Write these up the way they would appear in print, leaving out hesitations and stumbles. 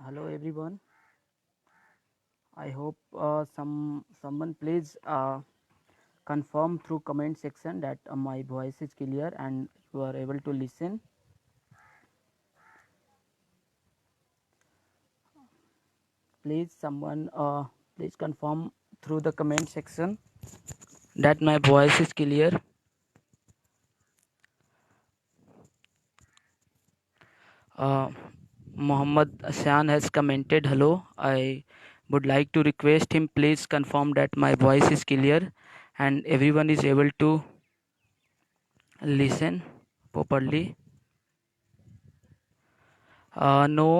Hello everyone. I hope someone please confirm through comment section that my voice is clear and you are able to listen. Please someone please confirm through the comment section that my voice is clear. Muhammad Ashan has commented hello. I would like to request him please confirm that my voice is clear and everyone is able to listen properly. No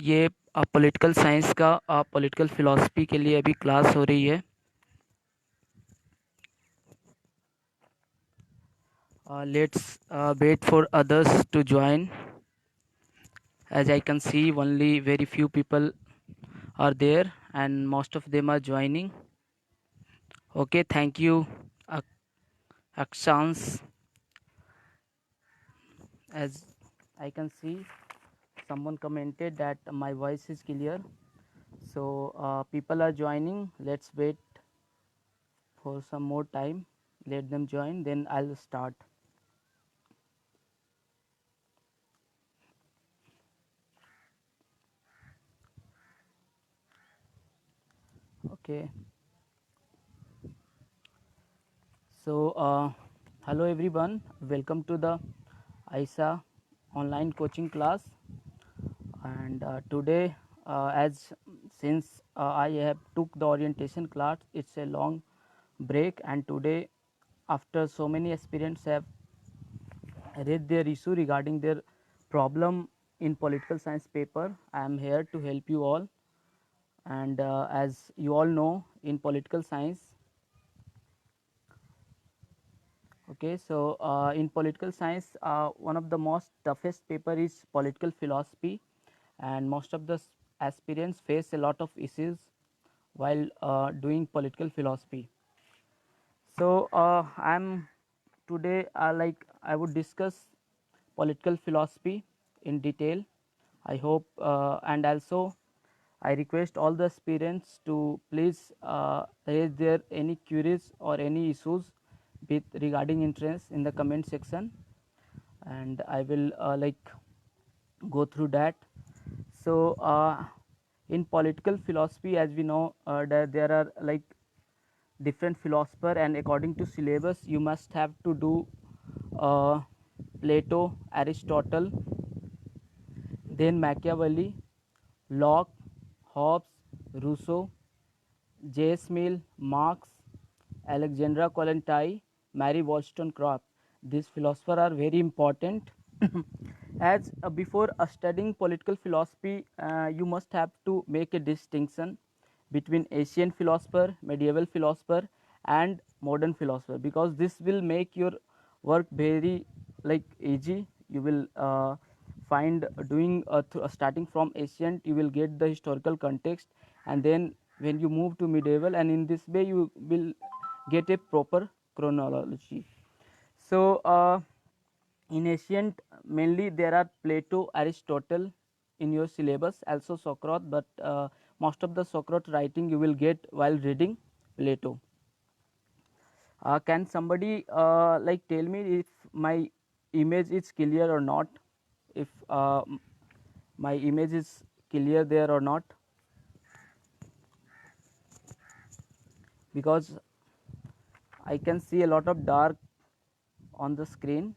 ये political science का political philosophy के लिए अभी class हो रही है. Let's wait for others to join. As I can see, only very few people are there and most of them are joining. Okay, thank you, Akshans. As I can see, someone commented that my voice is clear. So people are joining. Let's wait for some more time. Let them join, then I'll start. Okay. So hello everyone, welcome to the ISA online coaching class. And today, as since I have took the orientation class, it's a long break, and today after so many aspirants have read their issue regarding their problem in political science paper, I am here to help you all. And as you all know, in political science, okay, so in political science, one of the most toughest paper is political philosophy, and most of the aspirants face a lot of issues while doing political philosophy. So I'm today like I would discuss political philosophy in detail. I hope and also I request all the aspirants to please raise their any queries or any issues with regarding interest in the comment section, and I will like go through that. So in political philosophy, as we know, that there are like different philosopher, and according to syllabus you must have to do Plato, Aristotle, then Machiavelli, Locke, Hobbes, Rousseau, J.S. Mill, Marx, Alexandra Kollontai, Mary Wollstonecraft. These philosophers are very important. As before studying political philosophy, you must have to make a distinction between ancient philosopher, medieval philosopher, and modern philosopher, because this will make your work very like easy. You will find doing starting from ancient, you will get the historical context, and then when you move to medieval, and in this way you will get a proper chronology. So in ancient mainly there are Plato, Aristotle in your syllabus, also Socrates, but most of the Socrates writing you will get while reading Plato. Can somebody like tell me if my image is clear or not, if my image is clear there or not, because I can see a lot of dark on the screen.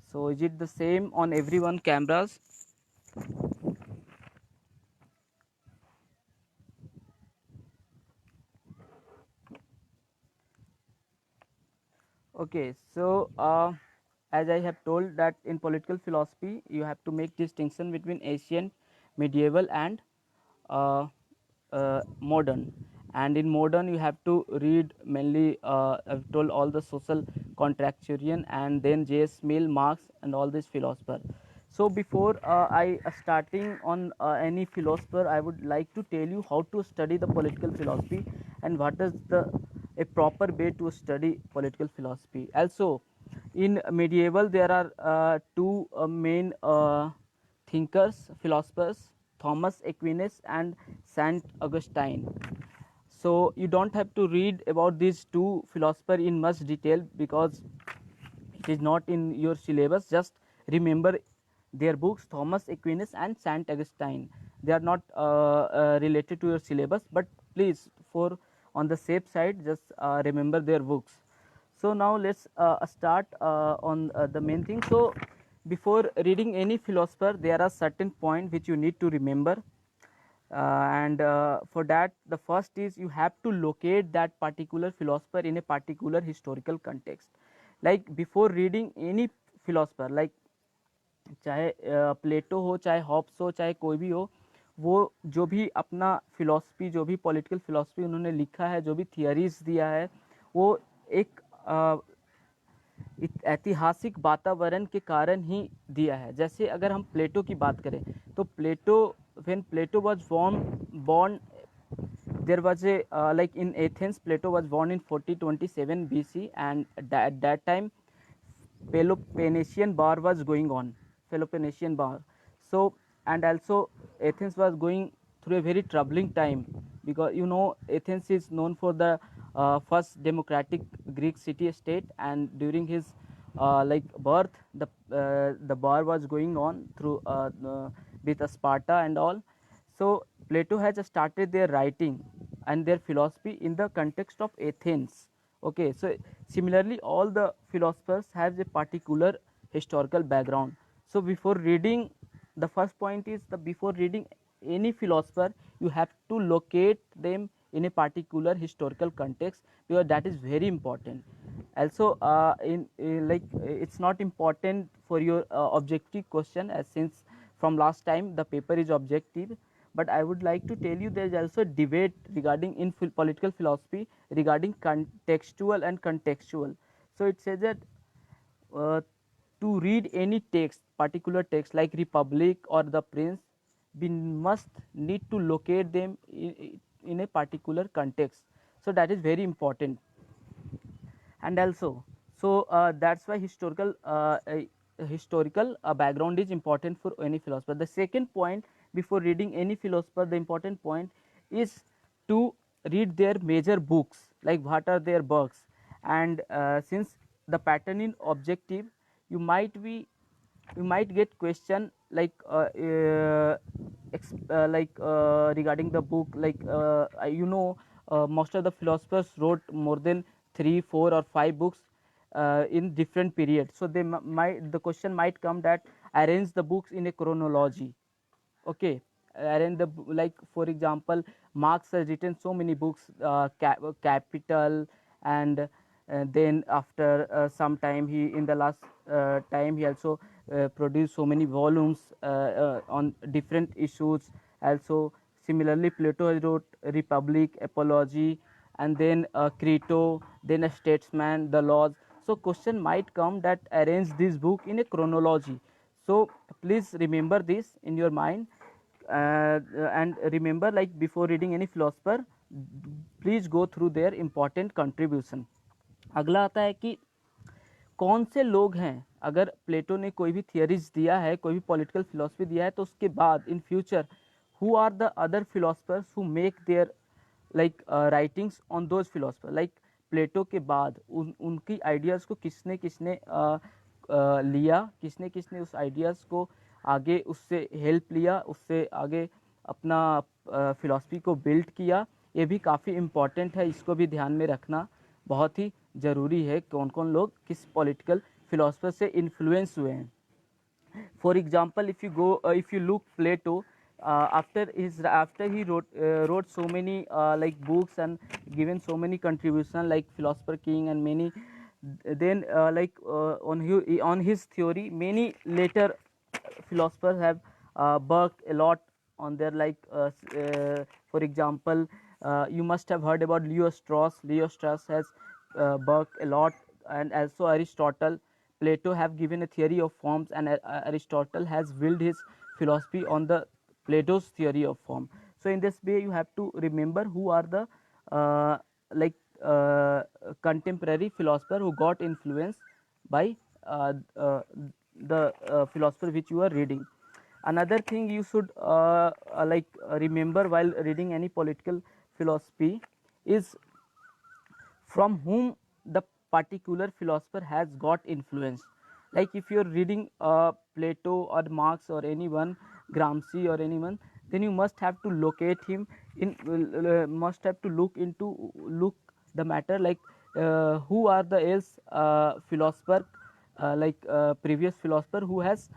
So is it the same on everyone cameras? Okay, so as I have told that in political philosophy you have to make distinction between ancient, medieval, and modern. And in modern you have to read mainly I've told all the social contractarian, and then J.S. Mill, Marx, and all these philosophers. So before I starting on any philosopher, I would like to tell you how to study the political philosophy and what is the a proper way to study political philosophy. Also, in medieval there are two main thinkers, philosophers. Thomas Aquinas and Saint Augustine. So you don't have to read about these two philosophers in much detail because it is not in your syllabus. Just remember their books, Thomas Aquinas and Saint Augustine. They are not related to your syllabus, but please, for on the safe side, just remember their books. So now let's start on the main thing. So before reading any philosopher, there are certain points which you need to remember. And for that, the first is you have to locate that particular philosopher in a particular historical context. Like before reading any philosopher, like चाहे प्लेटो हो, चाहे Hobbs हो, चाहे कोई भी हो, वो जो भी अपना फिलॉसफी, जो भी पॉलिटिकल फिलॉसफी उन्होंने लिखा है, जो भी थियरीज दिया है, वो एक ऐतिहासिक वातावरण के कारण ही दिया है. जैसे अगर हम प्लेटो की बात करें तो Plato, when Plato was born there was a like in Athens, Plato was born in 4027 BC, and at that time Peloponnesian War was going on. Peloponnesian War. So, and also Athens was going through a very troubling time, because you know Athens is known for the first democratic Greek city-state, and during his like birth, the war was going on through with Sparta and all. So Plato has started their writing and their philosophy in the context of Athens. Okay, so similarly, all the philosophers have a particular historical background. So before reading, the first point is that before reading any philosopher, you have to locate them in a particular historical context, because that is very important. Also, it's not important for your objective question, as since from last time the paper is objective, but I would like to tell you there is also debate regarding in political philosophy regarding contextual and contextual. So it says that to read any text, particular text like Republic or The Prince, we must need to locate them in a particular context. So that is very important. And also, so that's why historical background is important for any philosopher. The second point, before reading any philosopher, the important point is to read their major books, like what are their works. And since the pattern in objective, you might get question like regarding the book, like most of the philosophers wrote more than 3, 4 or 5 books in different periods. So they might, the question might come that arrange the books in a chronology. Okay, arrange the, like for example, Marx has written so many books, Capital, and then after some time, he in the last time he also produced so many volumes on different issues. Also similarly, Plato has wrote Republic, Apology, and then Crito, then a Statesman, the Laws. So question might come that arrange this book in a chronology. So please remember this in your mind, and remember, like before reading any philosopher, please go through their important contribution. अगला आता है कि कौन से लोग हैं, अगर प्लेटो ने कोई भी थियरीज दिया है, कोई भी पॉलिटिकल फिलोसफी दिया है, तो उसके बाद in future who are the other philosophers who make their like writings on those philosopher. Like Plato के बाद उनकी आइडियाज़ को किसने किसने लिया, किसने किसने उस आइडियाज़ को आगे उससे हेल्प लिया, उससे आगे अपना फिलॉसफी को बिल्ड किया. ये भी काफ़ी इम्पॉर्टेंट है, इसको भी ध्यान में रखना बहुत ही ज़रूरी है, कौन कौन लोग किस पॉलिटिकल फिलोसफर से इन्फ्लुएंस हुए हैं. For example, if you look Plato, after he wrote so many like books and given so many contributions like Philosopher King and many, then on his theory, many later philosophers have worked a lot on their, like for example, you must have heard about Leo Strauss. Leo Strauss has worked a lot, and also Aristotle. Plato have given a theory of forms, and Aristotle has built his philosophy on the Plato's theory of form. So in this way, you have to remember who are the contemporary philosopher who got influenced by the philosopher which you are reading. Another thing you should remember while reading any political philosophy is from whom the particular philosopher has got influence. Like if you're reading Plato or Marx or anyone, Gramsci or anyone, then you must have to locate him in must have to look the matter, like who are the else philosopher, previous philosopher who has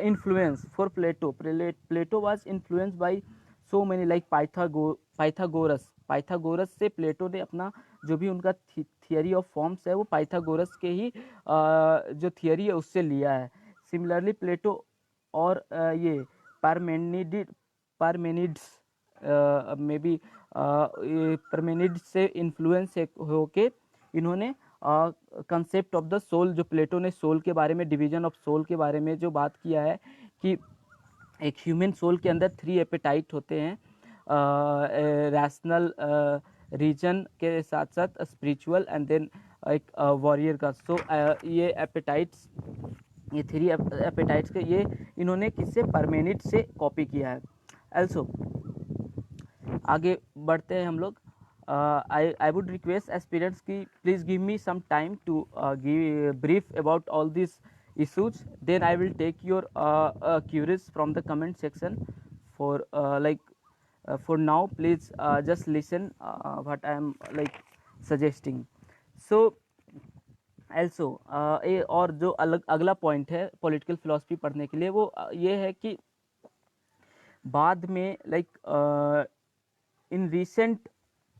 influence for Plato. Plato was influenced by so many, like Pythagoras से प्लेटो ने अपना जो भी उनका theory of forms है वो Pythagoras के ही जो थियरी है उससे लिया है. सिमिलरली प्लेटो और ये पारमेनिड्स मे बी पारमेनिड्स से इन्फ्लुएंस होके इन्होंने कंसेप्ट ऑफ द सोल, जो प्लेटो ने सोल के बारे में, डिवीजन ऑफ सोल के बारे में जो बात किया है कि एक ह्यूमन सोल के अंदर 3 एपेटाइट होते हैं, रैशनल रीजन के साथ साथ स्पिरिचुअल एंड देन एक वॉरियर का. सो ये एपेटाइट्स, ये 3 एपेटाइट्स के ये इन्होंने किससे, परमेनिड से कॉपी किया है. एल्सो आगे बढ़ते हैं हम लोग. I would request aspirants की please give me some time to give brief about all these issues. Then I will take your queries from the comment section. For for now, please just listen what I am suggesting. So also और जो अगला point है political philosophy पढ़ने के लिए वो ये है कि बाद में इन रिसेंट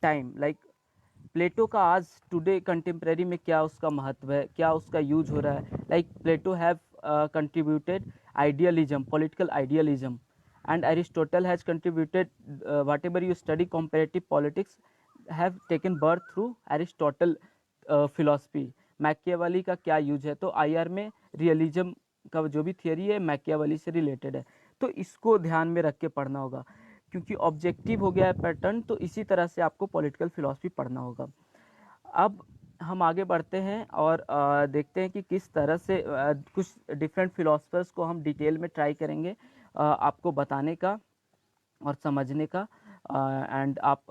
टाइम प्लेटो का आज टुडे कंटेम्प्रेरी में क्या उसका महत्व है, क्या उसका यूज हो रहा है. Plato have contributed idealism, political idealism, and Aristotle has contributed whatever you study comparative politics have taken birth through Aristotle philosophy. Machiavelli का क्या यूज है, तो IR में रियलिज्म का जो भी थियरी है मैकियावेली से रिलेटेड है, तो इसको ध्यान में रख के पढ़ना होगा क्योंकि ऑब्जेक्टिव हो गया है पैटर्न. तो इसी तरह से आपको पॉलिटिकल फिलॉसफी पढ़ना होगा. अब हम आगे बढ़ते हैं और देखते हैं कि किस तरह से कुछ डिफरेंट फिलोसफर्स को हम डिटेल में ट्राई करेंगे आपको बताने का और समझने का. एंड आप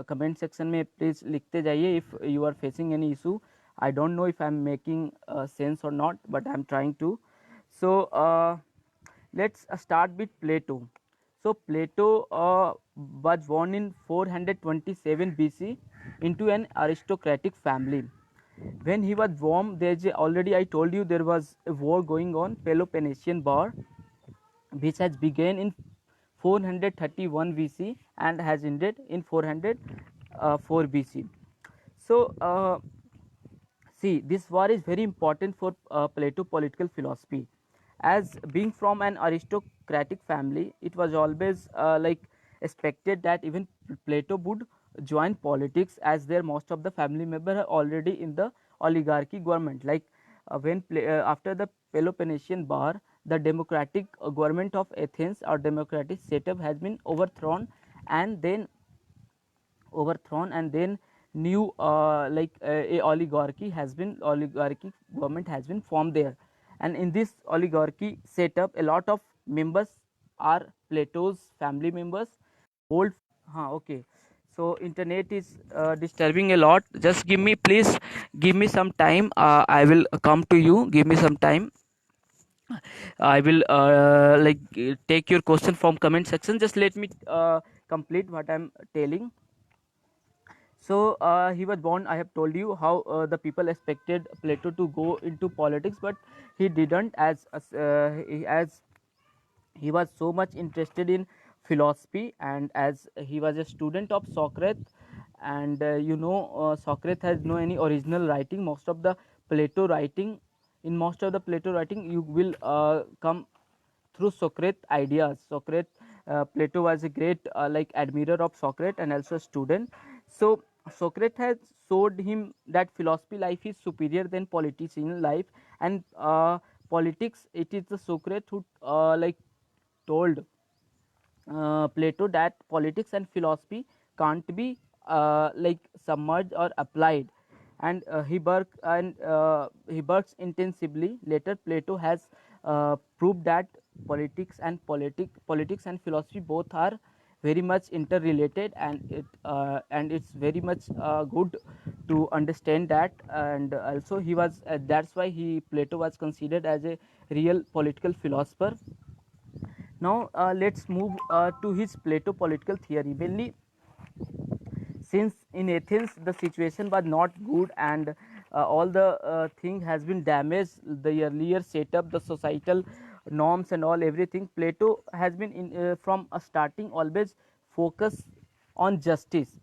कमेंट सेक्शन में प्लीज़ लिखते जाइए if you are facing any issue. I don't know if I am making sense और not, but I am trying to. So let's start with Plato. So Plato was born in 427 BC into an aristocratic family. When he was born, already I told you there was a war going on, Peloponnesian War, which has begun in 431 BC and has ended in 404 BC. So see, this war is very important for Plato political philosophy. As being from an aristocratic family, it was always expected that even Plato would join politics, as their most of the family members are already in the oligarchy government. After the Peloponnesian War, the democratic government of Athens or democratic setup has been overthrown, and then new a oligarchy government has been formed there. And in this oligarchy setup, a lot of members are Plato's family members. Old, okay. So internet is disturbing a lot. Just please give me some time. I will come to you. Give me some time. I will take your question from comment section. Just let me complete what I'm telling. So he was born, I have told you how the people expected Plato to go into politics, but he didn't, as he was so much interested in philosophy, and as he was a student of Socrates. And Socrates has no any original writing. Most of the Plato writing, in most of the Plato writing you will come through Socrates ideas. Plato was a great admirer of Socrates and also a student. So Socrates has showed him that philosophy life is superior than politician life, and politics, it is the Socrates who told Plato that politics and philosophy can't be submerged or applied, and he works intensively. Later Plato has proved that politics and philosophy both are very much interrelated, and it's very much good to understand that. And also he was that's why he Plato was considered as a real political philosopher. Now let's move to his Plato political theory. Mainly, since in Athens the situation was not good, and all the thing has been damaged, the earlier setup, the societal norms and all everything, Plato has been from a starting always focus on justice.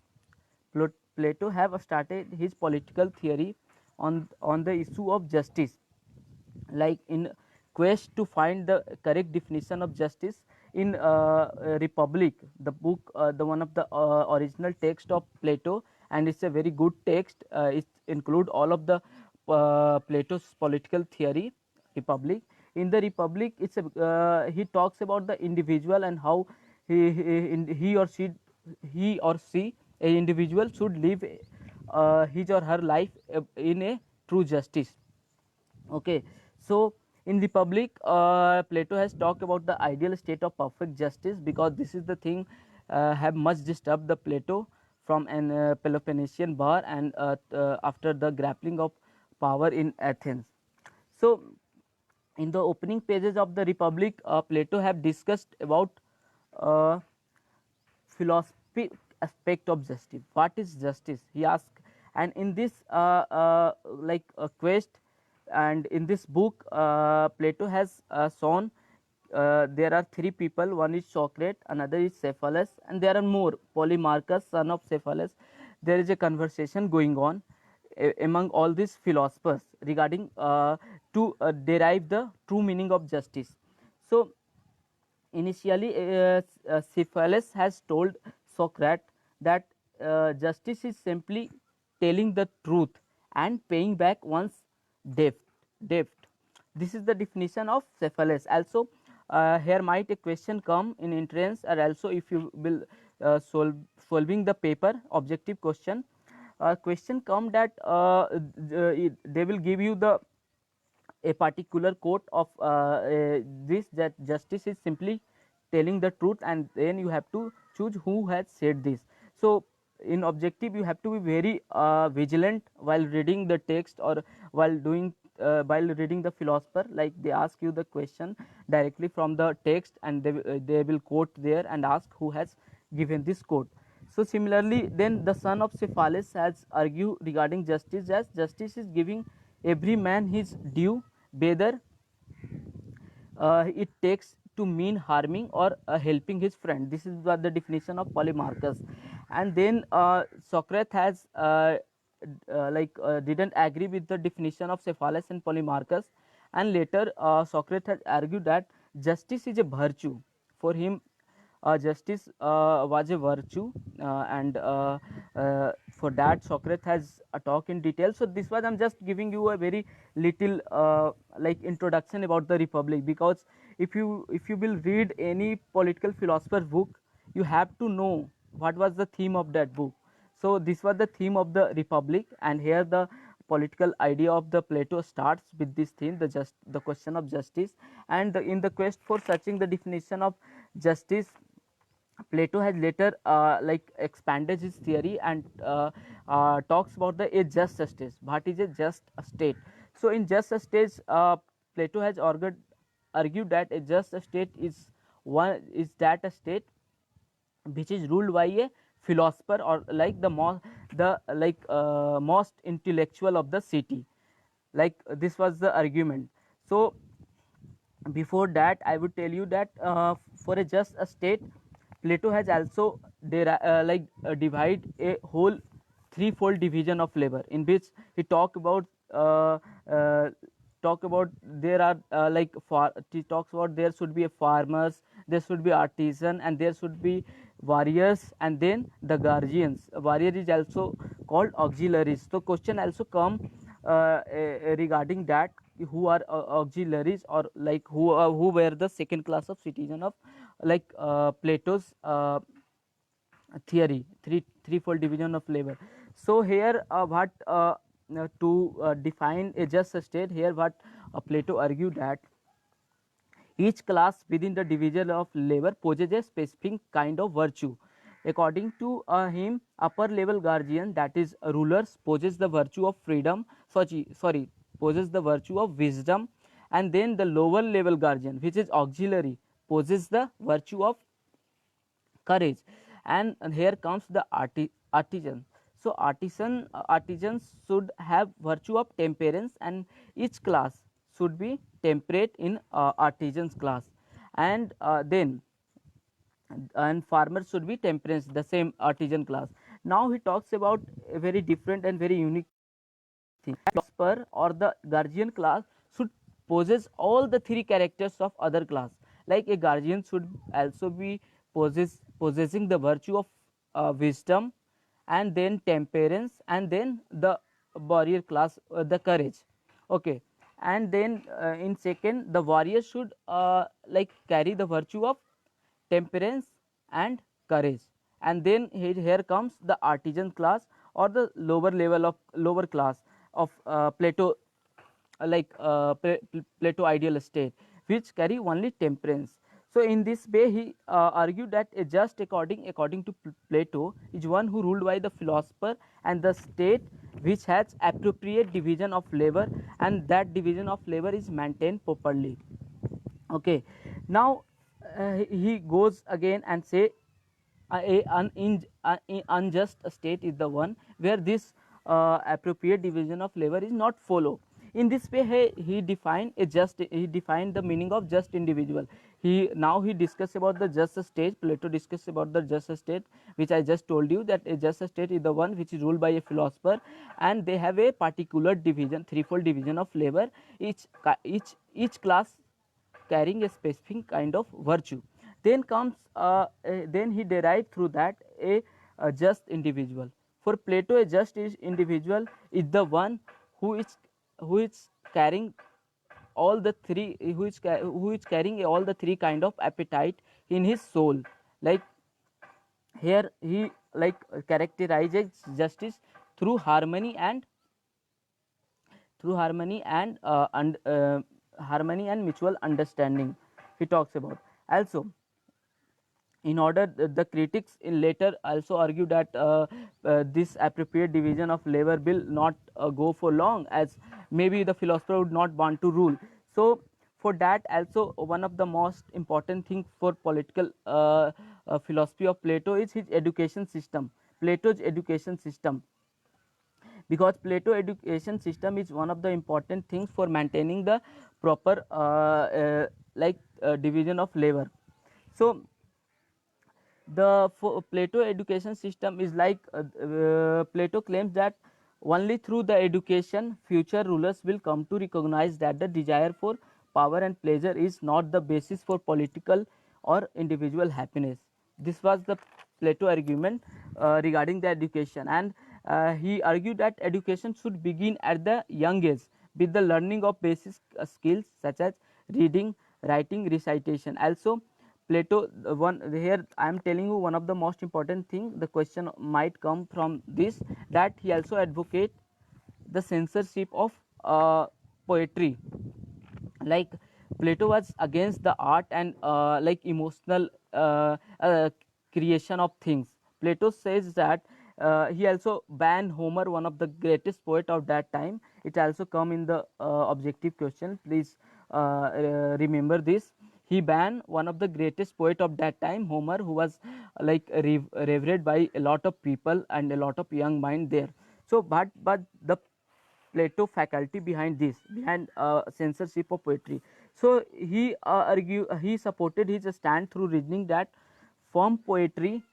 Plato have started his political theory on the issue of justice, like in quest to find the correct definition of justice in Republic, the book, the one of the original text of Plato, and it's a very good text. It include all of the Plato's political theory. Republic, in the Republic, he talks about the individual and how he or she, a individual should live his or her life in a true justice. Okay, so in Republic, Plato has talked about the ideal state of perfect justice, because this is the thing have much disturbed the Plato from an Peloponnesian war, and after the grappling of power in Athens. So in the opening pages of the Republic, Plato have discussed about uh, philosophy aspect of justice. What is justice, he asked. And in this quest, and in this book, Plato has shown there are three people. One is Socrates, another is Cephalus, and there are more. Polemarchus, son of Cephalus. There is a conversation going on among all these philosophers regarding to derive the true meaning of justice. So initially, Cephalus has told Socrates that justice is simply telling the truth and paying back one's debt. debt. This is the definition of Cephalus. Also, here might a question come in entrance, or also if you will solving the paper objective question, question come that they will give you the a particular quote of this, that justice is simply telling the truth, and then you have to choose who has said this. So in objective you have to be very vigilant while reading the text, or while reading the philosopher, like they ask you the question directly from the text, and they will quote there and ask who has given this quote. So similarly, then the son of Cephalus has argued regarding justice, as justice is giving every man his due, whether it takes to mean harming or helping his friend. This is what the definition of Polemarchus. And then Socrates has didn't agree with the definition of Cephalus and Polemarchus, and later Socrates has argued that justice is a virtue. For him, justice was a virtue, and for that Socrates has a talk in detail. So this was, I'm just giving you a very little introduction about the Republic, because if you will read any political philosopher book, you have to know what was the theme of that book. So this was the theme of the Republic, and here the political idea of the Plato starts with this theme, the question of justice. And in the quest for searching the definition of justice, Plato has later expanded his theory, and talks about a just state. What is a just state? So in just state, Plato has argued that a just state is that a state which is ruled by a philosopher, or like most intellectual of the city. Like this was the argument. So before that, I would tell you that for a just a state, Plato has also divide a whole threefold division of labor, in which he uh, uh, talk about there are he talks about there should be a farmers, there should be artisan, and there should be warriors, and then the guardians. Warrior is also called auxiliaries. So question also come regarding that, who are auxiliaries, or like who were the second class of citizen of Plato's theory, threefold division of labor. So here what to define a just state, here what Plato argued that Each class within the division of labor possesses a specific kind of virtue. According to him, upper level guardian, that is rulers, possess the virtue of freedom, possess the virtue of wisdom, and then the lower level guardian, which is auxiliary, possess the virtue of courage. And here comes the artisan. So artisans should have virtue of temperance, and each class should be temperate in artisans class. And farmers should be temperance, the same artisan class. Now he talks about a very different and very unique thing. Philosopher or the guardian class should possess all the three characters of other class. Like a guardian should also be possessing the virtue of wisdom, and then temperance, and then the warrior class, the courage. Okay, and then in second, the warrior should like carry the virtue of temperance and courage. And then here comes the artisan class, or the lower level of lower class of Plato, Plato ideal state, which carry only temperance. So in this way he argued that a just according to Plato is one who ruled by the philosopher and the state which has appropriate division of labor, and that division of labor is maintained properly. Okay, now he goes again and say unjust state is the one where this appropriate division of labor is not follow. In this way he defined the meaning of just individual. He discussed about the just state. Plato discussed about the just state, which I just told you, that a just state is the one which is ruled by a philosopher, and they have a particular division, threefold division of labor, each class carrying a specific kind of virtue. Then he derived through that a just individual. For Plato, a just individual is the one who is carrying all the three, who is carrying all the three kind of appetite in his soul. Like here he like characterizes justice through harmony and through harmony and mutual understanding. He talks about also. In order, the critics in later also argue that this appropriate division of labor will not go for long, as maybe the philosopher would not want to rule. So for that also, one of the most important thing for political philosophy of Plato is his education system, Plato's education system, because Plato education system is one of the important things for maintaining the proper division of labor. So the Plato education system is like Plato claims that only through the education future rulers will come to recognize that the desire for power and pleasure is not the basis for political or individual happiness. This was the Plato argument regarding the education, and he argued that education should begin at the young age with the learning of basic skills such as reading, writing, recitation. Also Plato, one here I am telling you one of the most important thing, the question might come from this, that he also advocate the censorship of poetry. Like Plato was against the art and emotional creation of things. Plato says that he also banned Homer, one of the greatest poet of that time. It also come in the objective question, please remember this. He banned one of the greatest poet of that time, Homer, who was revered by a lot of people and a lot of young mind there. So but the Plato faculty behind this, behind censorship of poetry. So he supported his stand through reasoning that from poetry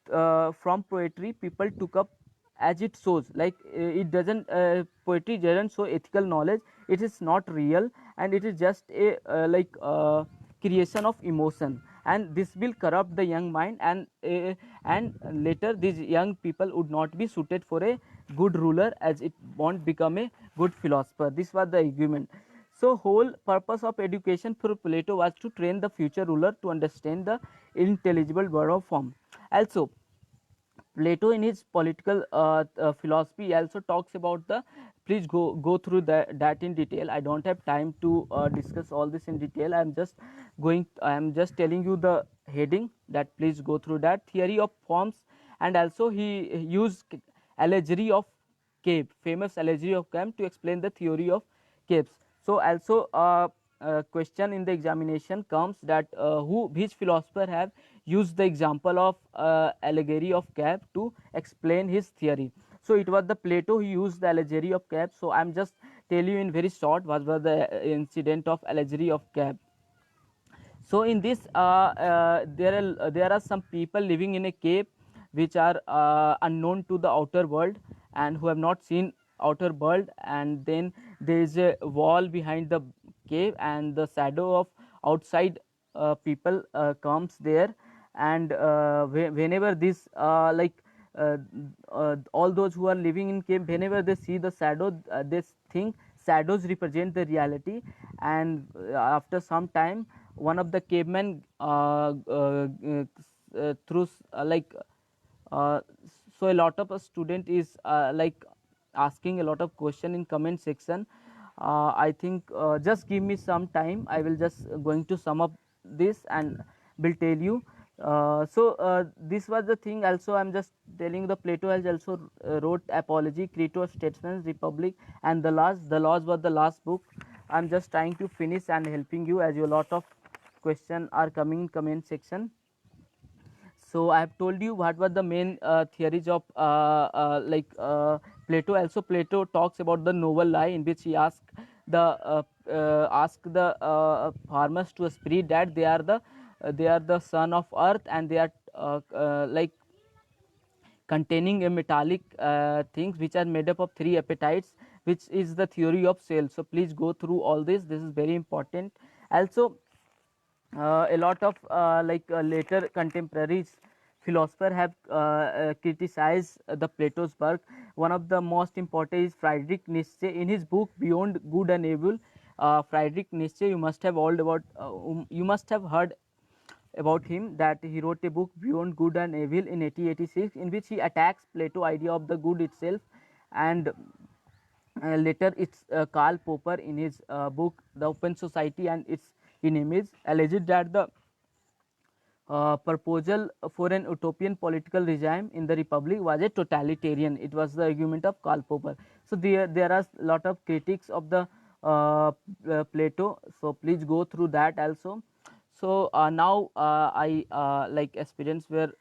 people took up as it shows, like it doesn't poetry doesn't show ethical knowledge, it is not real, and it is just a creation of emotion, and this will corrupt the young mind, and later these young people would not be suited for a good ruler, as it won't become a good philosopher. This was the argument. So whole purpose of education for Plato was to train the future ruler to understand the intelligible word of form. Also Plato in his political philosophy also talks about the please go through that in detail. I don't have time to discuss all this in detail. I am just telling you the heading, that please go through that. Theory of forms, and also he used allegory of cave, famous allegory of cave, to explain the theory of caves. So also question in the examination comes that which philosopher have used the example of allegory of cave to explain his theory. So it was the Plato who used the allegory of cave. So I am just tell you in very short what was the incident of allegory of cave. So in this there are some people living in a cave which are unknown to the outer world and who have not seen outer world, and then there is a wall behind the cave and the shadow of outside people comes there, and whenever this all those who are living in cave, whenever they see the shadow, they think shadows represent the reality. And after some time, one of the cavemen through uh, so a lot of a student is asking a lot of question in comment section. I think just give me some time, I will just going to sum up this and will tell you. This was the thing. Also, I'm just telling, the Plato has also wrote Apology, Crito, Statesman, Republic, and the Laws. The Laws was the last book. I'm just trying to finish and helping you, as a lot of question are coming in comment section. So I have told you what were the main theories of Plato. Also, Plato talks about the noble lie, in which he ask the farmers to a spirit that they are the son of earth, and they are containing a metallic things which are made up of three appetites, which is the theory of cell. So please go through all this. This is very important. Also, a lot of later contemporaries philosopher have criticized the Plato's work. One of the most important is Friedrich Nietzsche. In his book Beyond Good and Evil, Friedrich Nietzsche, you must have heard about him, that he wrote a book Beyond Good and Evil in 1886, in which he attacks Plato idea of the good itself. And later it's Karl Popper in his book The Open Society and its Enemies alleged that the proposal for an utopian political regime in the republic was a totalitarian. It was the argument of Karl Popper. So there are a lot of critics of the Plato. So please go through that also. So now I like aspirants were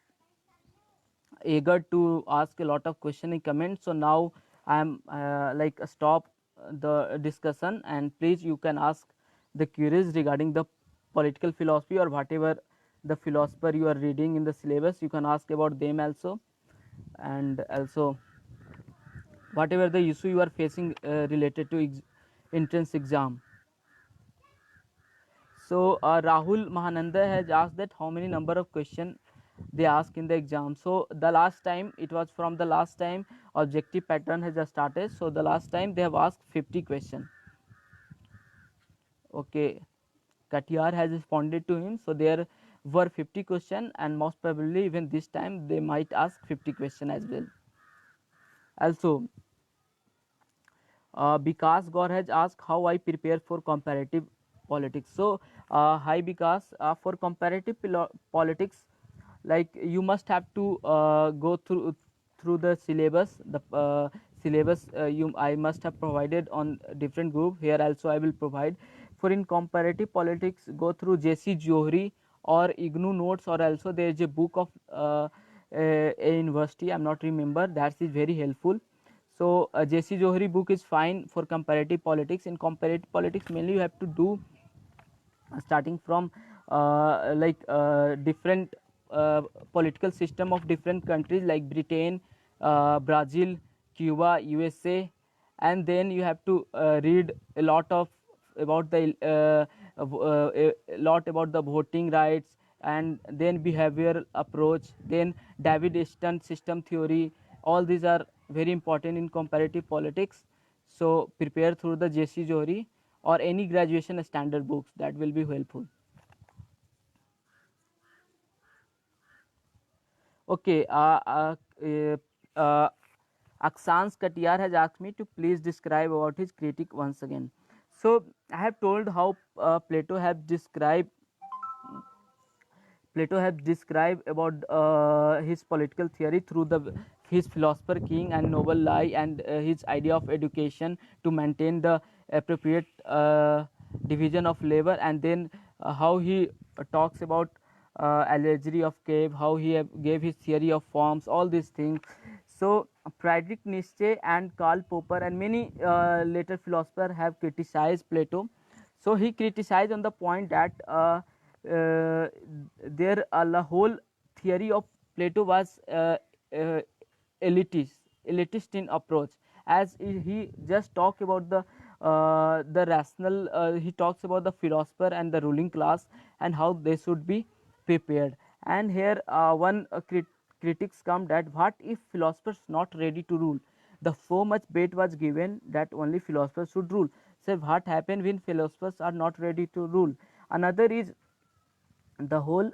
eager to ask a lot of question in comments. So now I am stop the discussion, and please you can ask the queries regarding the political philosophy or whatever the philosopher you are reading in the syllabus. You can ask about them also, and also whatever the issue you are facing related to entrance exam. So Rahul Mahananda has asked that how many number of question they ask in the exam. So the last time, it was from the last time objective pattern has started. So the last time they have asked 50 question. Okay, Katiyar has responded to him. So there were 50 question, and most probably even this time they might ask 50 question as well. Also, Vikas Gaur has asked how I prepare for comparative politics. So, hi Vikas, for comparative politics, like you must have to go through the syllabus. The syllabus I must have provided on different group. Here also I will provide. For in comparative politics, go through J.C. Johri or IGNOU notes, or also there is a book of a university. I'm not remember. That is very helpful. So J.C. Johri book is fine for comparative politics. In comparative politics, mainly you have to do starting from different political system of different countries like Britain, Brazil, Cuba, USA, and then you have to read a lot of about the a lot about the voting rights, and then behavioral approach, then David Easton system theory. All these are very important in comparative politics. So prepare through the J.C. Johri or any graduation standard books, that will be helpful. Okay, uh, uh, Aksans Katiyar has asked me to please describe about his critique once again. So I have told how Plato has described about his political theory through his philosopher king and noble lie, and his idea of education to maintain the appropriate division of labor, and then how he talks about allegory of cave, how he gave his theory of forms, all these things. So Friedrich Nietzsche and Karl Popper and many later philosophers have criticized Plato. So he criticized on the point that the whole theory of Plato was uh, elitist in approach, as he just talk about the rational. He talks about the philosopher and the ruling class and how they should be prepared. And here one critics come that what if philosophers not ready to rule? The so much weight was given that only philosophers should rule. So what happen when philosophers are not ready to rule? Another is the whole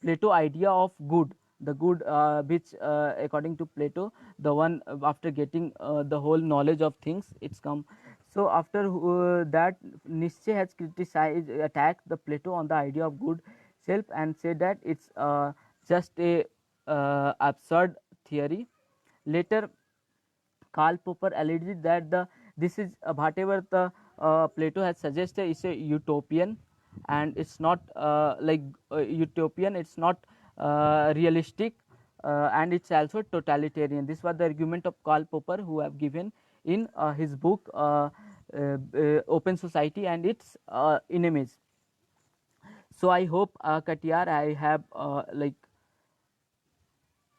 Plato idea of good, the good which according to Plato, the one after getting the whole knowledge of things, it's come. So after that, Nietzsche has criticized, attacked the Plato on the idea of good self and said that it's just a absurd theory. Later Karl Popper alleged that this is whatever the Plato has suggested is a utopian, and it's not utopian. It's not realistic, and it's also totalitarian. This was the argument of Karl Popper, who have given in his book Open Society and its Enemies. So I hope Katiyar, I have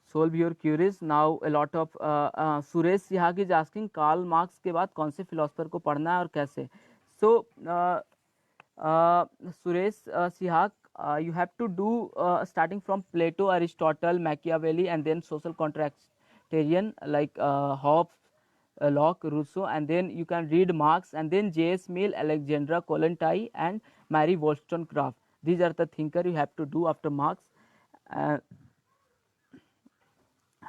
solve your queries. Now a lot of Suresh Sihag is asking Karl Marx के बाद कौन से philosopher को पढ़ना है और कैसे. So Suresh Sihag, you have to do starting from Plato, Aristotle, Machiavelli, and then social contractarian like Hobbes, Locke, Rousseau, and then you can read Marx, and then J.S. Mill, Alexandra Kollontai, and Mary Wollstonecraft. These are the thinker you have to do after Marx.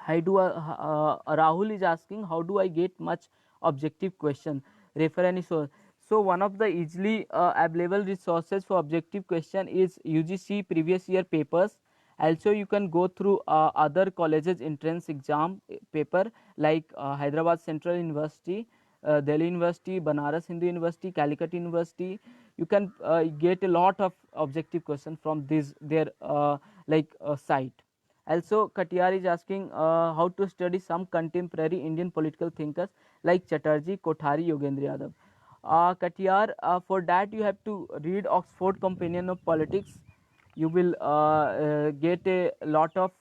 Rahul is asking, how do I get much objective question? Refer any source. So one of the easily available resources for objective question is UGC previous year papers. Also you can go through other colleges entrance exam paper like Hyderabad Central University, Delhi University, Banaras Hindu University, Calicut University. You can get a lot of objective question from this their site. Also, Katiyar is asking how to study some contemporary Indian political thinkers like Chatterjee, Kothari, Yogendra Yadav. Katiyar, for that you have to read Oxford Companion of Politics. You will get a lot of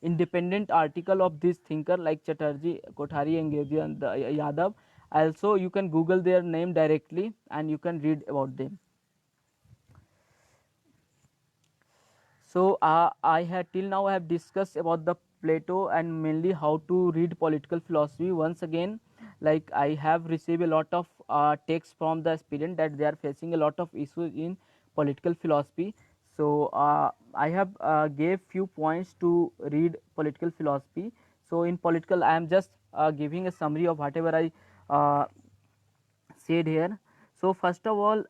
independent article of this thinker like Chatterjee, Kothari, and Yogendra Yadav. Also, you can Google their name directly and you can read about them. So I had till now I have discussed about the Plato and mainly how to read political philosophy. Once again, like I have received a lot of texts from the aspirant that they are facing a lot of issues in political philosophy. So I have gave few points to read political philosophy. So in political, I am just giving a summary of whatever I said here. So first of all,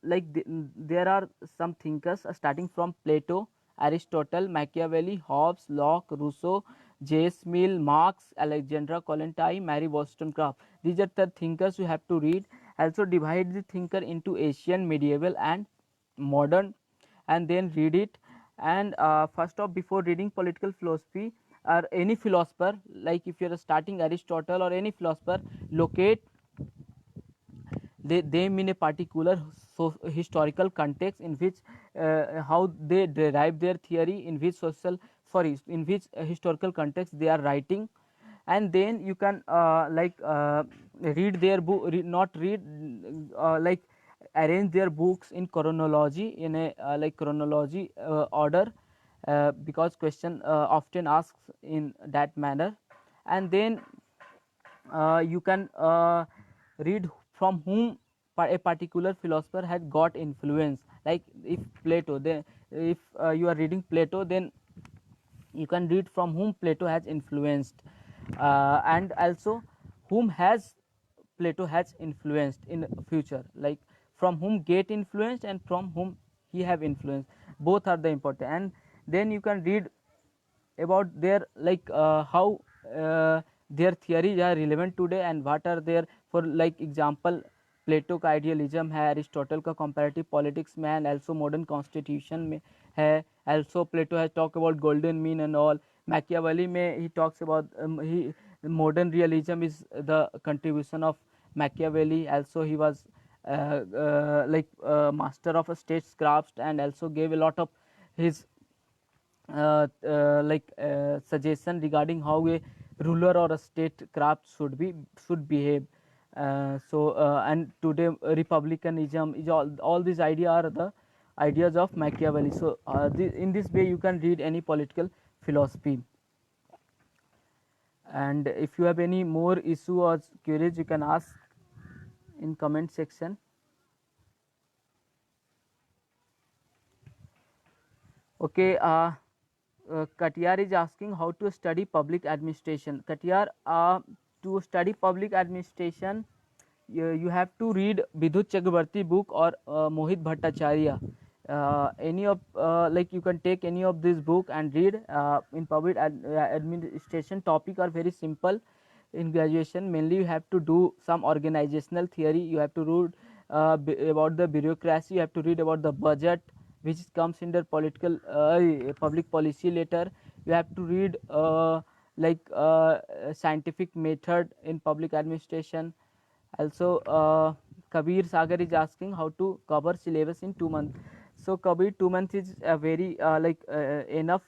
there are some thinkers starting from Plato, Aristotle, Machiavelli, Hobbes, Locke, Rousseau, J.S. Mill, Marx, Alexandra Kollontai, Mary Wollstonecraft. These are the thinkers you have to read. Also divide the thinker into Asian, medieval, and modern, and then read it. And first off, before reading political philosophy or any philosopher, like if you are starting Aristotle or any philosopher, locate them in a particular historical context in which how they derive their theory, in which in which historical context they are writing, and then you can read their book, not read arrange their books in chronology, in a chronology order, because question often asks in that manner. And then you can read from whom a particular philosopher had got influence. Like if Plato, then if you are reading Plato, then you can read from whom Plato has influenced. and also whom has Plato has influenced in future, like from whom get influenced and from whom he have influenced, both are the important. And then you can read about their like how their theories are relevant today and what are their, for like example प्लेटो का idealism है, Aristotle का comparative politics में and also modern constitution में है, also Plato has talk about golden mean and all, Machiavelli में he talks about he modern realism is the contribution of Machiavelli. Also he was like master of statecraft and also gave a lot of his suggestion regarding how a ruler or a statecraft should behave. And today republicanism is all these ideas are the ideas of Machiavelli. So in this way you can read any political philosophy. And if you have any more issue or queries, you can ask in comment section. Okay, Katyar is asking how to study public administration. Katyar, to study public administration, you have to read Bidut Chakrabarti book or Mohit Bhattacharya. Any of like you can take any of this book and read. In public administration, topic are very simple. In graduation, mainly you have to do some organizational theory. You have to read about the bureaucracy. You have to read about the budget, which comes under political public policy later. You have to read scientific method in public administration. Also Kabir Sagar is asking how to cover syllabus in 2 months. So Kabir, 2 months is very enough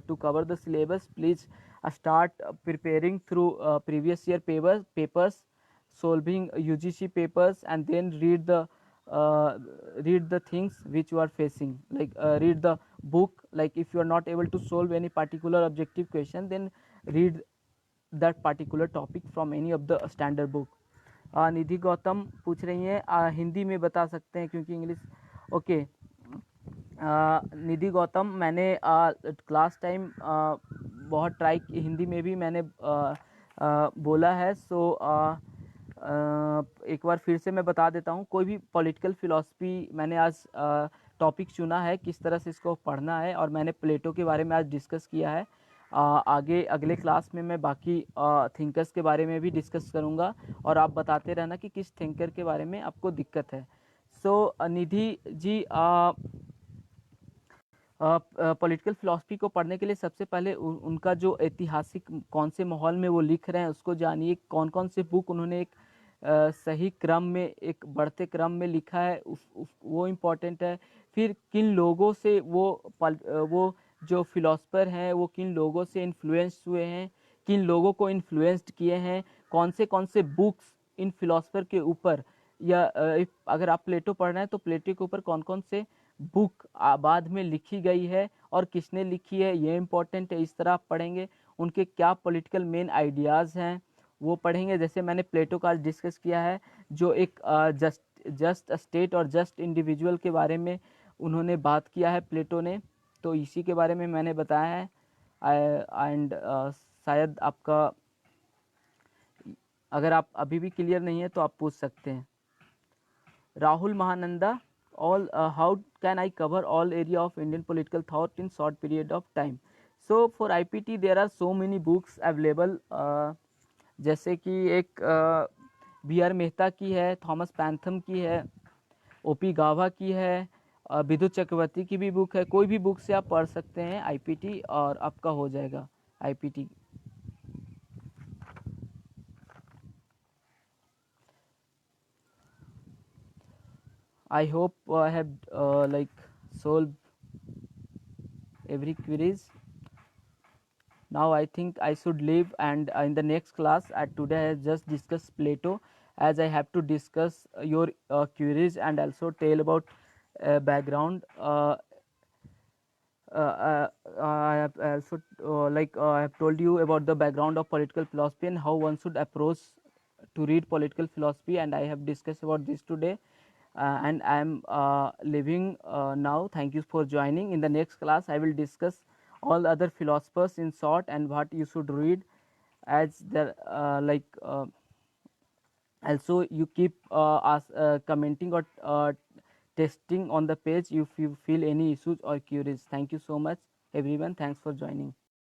to cover the syllabus. Please start preparing through previous year papers, solving UGC papers, and then read the things which you are facing, like read the book. Like if you are not able to solve any particular objective question, then read that particular topic from any of the standard book. निधि गौतम पूछ रही हैं हिंदी में बता सकते हैं क्योंकि English okay. निधि गौतम, मैंने class time बहुत ट्राई हिंदी में भी मैंने बोला है। सो एक बार फिर से मैं बता देता हूँ। कोई भी पॉलिटिकल फिलॉसफी मैंने आज टॉपिक चुना है किस तरह से इसको पढ़ना है, और मैंने प्लेटो के बारे में आज डिस्कस किया है। आगे अगले क्लास में मैं बाकी थिंकर्स के बारे में भी डिस्कस करूँगा, और आप बताते रहना कि किस थिंकर के बारे में आपको दिक्कत है। सो निधि जी, पॉलिटिकल फिलॉसफी को पढ़ने के लिए सबसे पहले उनका जो ऐतिहासिक कौन से माहौल में वो लिख रहे हैं उसको जानिए। कौन कौन से बुक उन्होंने एक सही क्रम में, एक बढ़ते क्रम में लिखा है, वो इम्पोर्टेंट है। फिर किन लोगों से वो जो फिलोसफर हैं वो किन लोगों से इन्फ्लुएंस हुए हैं, किन लोगों को इन्फ्लुएंस्ड किए हैं, कौन से बुक्स इन फिलोसफर के ऊपर, या अगर आप प्लेटो पढ़ रहे हैं तो प्लेटो के ऊपर कौन कौन से बुक बाद में लिखी गई है और किसने लिखी है, ये इम्पोर्टेंट है। इस तरह आप पढ़ेंगे। उनके क्या पॉलिटिकल मेन आइडियाज़ हैं वो पढ़ेंगे। जैसे मैंने प्लेटो का डिस्कस किया है, जो एक जस्ट स्टेट और जस्ट इंडिविजुअल के बारे में उन्होंने बात किया है प्लेटो ने, तो इसी के बारे में मैंने बताया है। एंड शायद आपका अगर आप अभी भी क्लियर नहीं है तो आप पूछ सकते हैं। Rahul Mahananda, all how can I cover all area of Indian political thought in short period of time? So for IPT there are so many books available, जैसे कि एक BR मेहता की है, थॉमस पैंथम की है, OP गाभा की है, विद्युत चक्रवर्ती की भी बुक है। कोई भी बुक से आप पढ़ सकते हैं IPT और आपका हो जाएगा IPT। I hope I have solved every queries. Now I think I should leave, and in the next class today I have just discussed Plato, as I have to discuss your queries and also tell about background. I have also I have told you about the background of political philosophy and how one should approach to read political philosophy, and I have discussed about this today. And I am leaving now. Thank you for joining. In the next class I will discuss all other philosophers in short and what you should read, as there also you keep us commenting or testing on the page if you feel any issues or queries. Thank you so much everyone. Thanks for joining.